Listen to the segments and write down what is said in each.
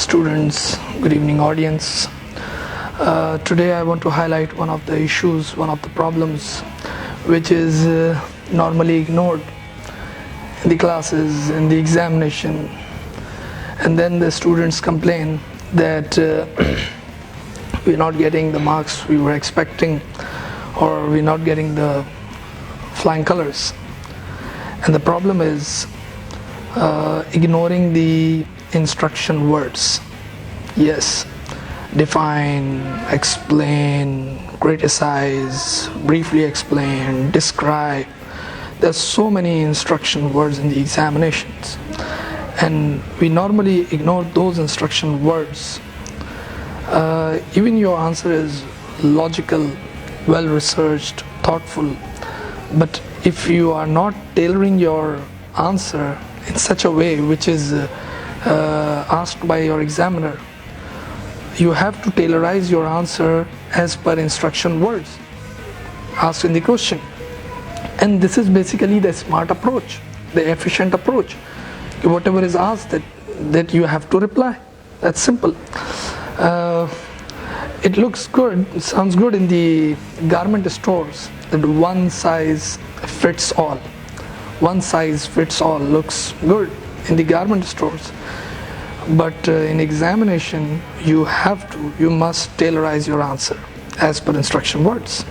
students, good evening audience. Today I want to highlight one of the issues, one of the problems which is normally ignored in the classes, in the examination, and then the students complain that we're not getting the marks we were expecting, or we're not getting the flying colors. And the problem is ignoring the instruction words. Yes, define, explain, criticize, briefly explain, describe. There's so many instruction words in the examinations, and we normally ignore those instruction words. Even your answer is logical, well researched, thoughtful, but if you are not tailoring your answer in such a way which is asked by your examiner, you have to tailorize your answer as per instruction words asked in the question. And this is basically the smart approach, the efficient approach. Whatever is asked, that you have to reply. That's simple. It looks good, it sounds good in the garment stores, that one size fits all. One size fits all looks good in the garment stores. But in examination, you must tailorize your answer as per instruction words.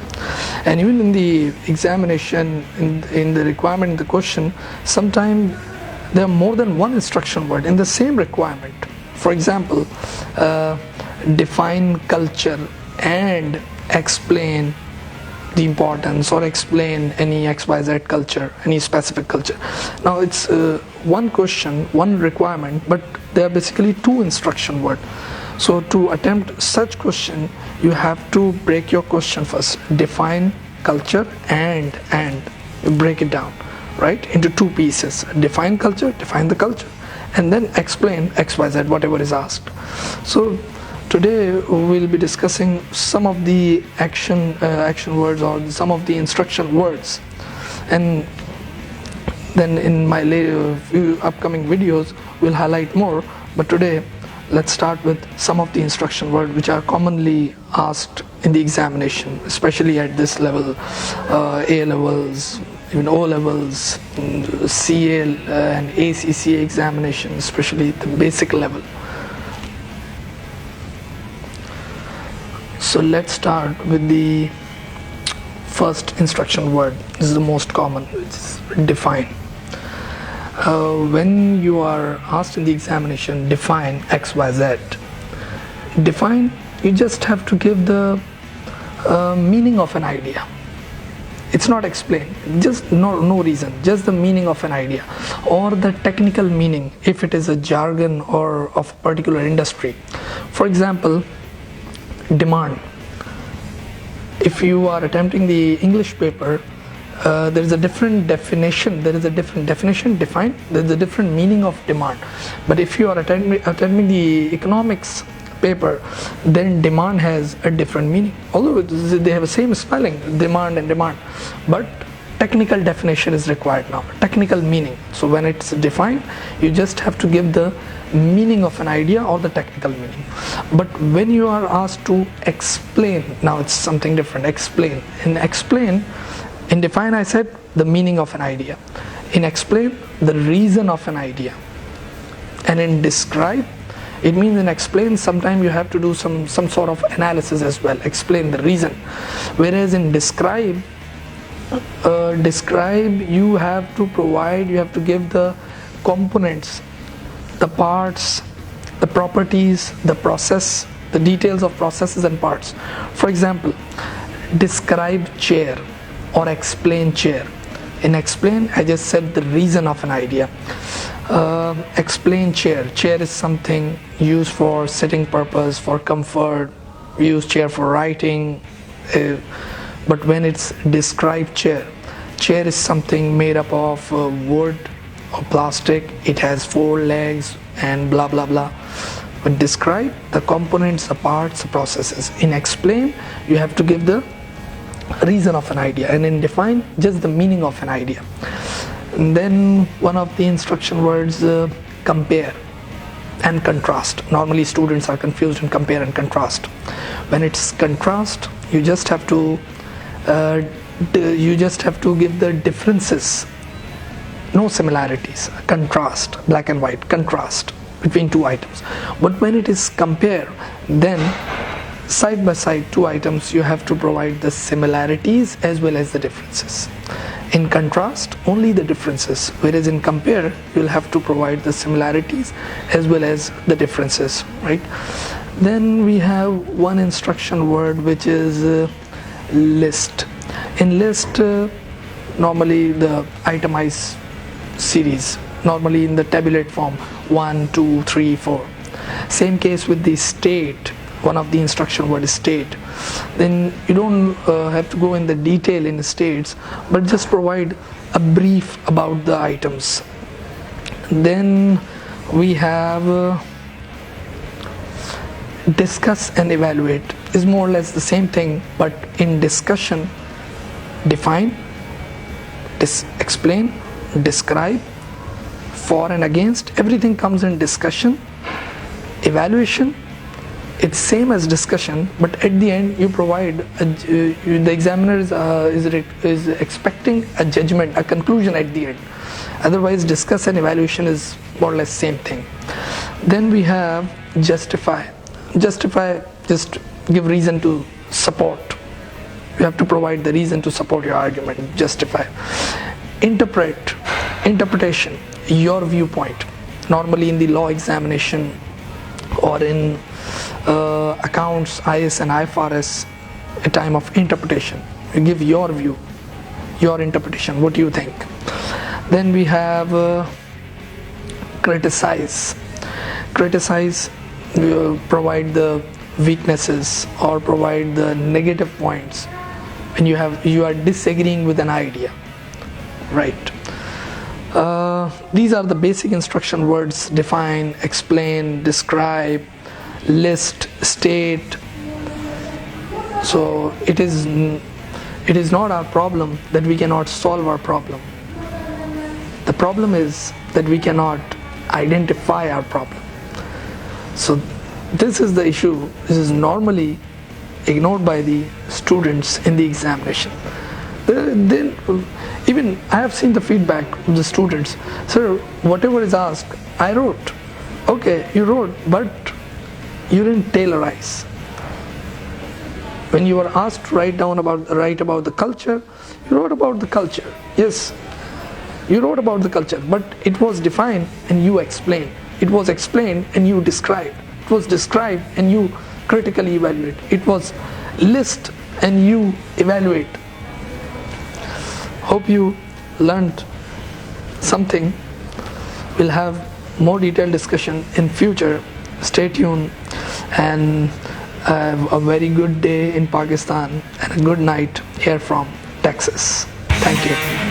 And even in the examination, in the requirement in the question, sometimes there are more than one instruction word in the same requirement. For example, define culture and explain the importance, or explain any XYZ culture, any specific culture. Now it's one question, one requirement, but there are basically two instruction words. So to attempt such question, you have to break your question first. Define culture and you break it down, right, into two pieces. Define culture, define the culture, and then explain XYZ, whatever is asked. So today we'll be discussing some of the action words, or some of the instruction words, and then in my few upcoming videos we'll highlight more. But today let's start with some of the instruction words which are commonly asked in the examination, especially at this level, A levels, even O levels, CA and ACCA examination, especially the basic level. So let's start with the first instruction word. This is the most common, which is define. When you are asked in the examination, define XYZ. Define, you just have to give the meaning of an idea. It's not explain, just no reason, just the meaning of an idea, or the technical meaning if it is a jargon or of a particular industry. For example, demand. If you are attempting the English paper, there is a different definition. Define. There is a different meaning of demand. But if you are attempting the economics paper, then demand has a different meaning. Although they have the same spelling, demand and demand, but technical definition is required now. Technical meaning. So when it's defined, you just have to give the meaning of an idea or the technical meaning. But when you are asked to explain, now it's something different. Explain. In define, I said the meaning of an idea. In explain, the reason of an idea. And in describe, it means in explain, sometimes you have to do some sort of analysis as well. Explain the reason. Whereas in describe, you have to give the components, the parts, the properties, the process, the details of processes and parts. For example, describe chair or explain chair. In explain, I just said the reason of an idea. Explain chair. Chair is something used for sitting purpose, for comfort. We use chair for writing. But when it's describe chair is something made up of wood or plastic. It has 4 legs and blah blah blah. But describe the components, the parts, the processes. In explain, you have to give the reason of an idea, and in define, just the meaning of an idea. And then one of the instruction words, compare. and contrast. Normally students are confused in compare and contrast. When it's contrast, you just have to give the differences, no similarities. Contrast, black and white, contrast between two items. But when it is compare, then side by side two items, you have to provide the similarities as well as the differences. In contrast, only the differences, whereas in compare, you'll have to provide the similarities as well as the differences, right? Then we have one instruction word, which is list. In list, normally the itemized series, normally in the tabulate form, 1, 2, 3, 4. Same case with the state. One of the instruction word is state. Then you don't have to go in the detail in the states, but just provide a brief about the items. Then we have discuss and evaluate. Is more or less the same thing, but in discussion, define, explain, describe, for and against, everything comes in discussion. Evaluation, it's same as discussion, but at the end you provide the examiner is expecting a judgment, a conclusion at the end. Otherwise, discuss and evaluation is more or less same thing. Then we have justify. Justify, just give reason to support. You have to provide the reason to support your argument. Justify. Interpret, interpretation, your viewpoint. Normally in the law examination or in accounts, IS and IFRS, a time of interpretation. You give your view, your interpretation, what do you think? Then we have criticize. Criticize, you provide the weaknesses or provide the negative points when you are disagreeing with an idea, right? These are the basic instruction words: define, explain, describe, list, state. So it is not our problem that we cannot solve our problem. The problem is that we cannot identify our problem. So this is the issue. This is normally ignored by the students in the examination. Then even I have seen the feedback of the students. Sir, whatever is asked, I wrote. Okay, you wrote, but you didn't tailorize. When you were asked to write about the culture, you wrote about the culture. Yes, you wrote about the culture, but it was defined and you explained. It was explained and you described. It was described and you critically evaluate. It was list and you evaluate. Hope you learned something. We'll have more detailed discussion in future. Stay tuned and have a very good day in Pakistan and a good night here from Texas. Thank you.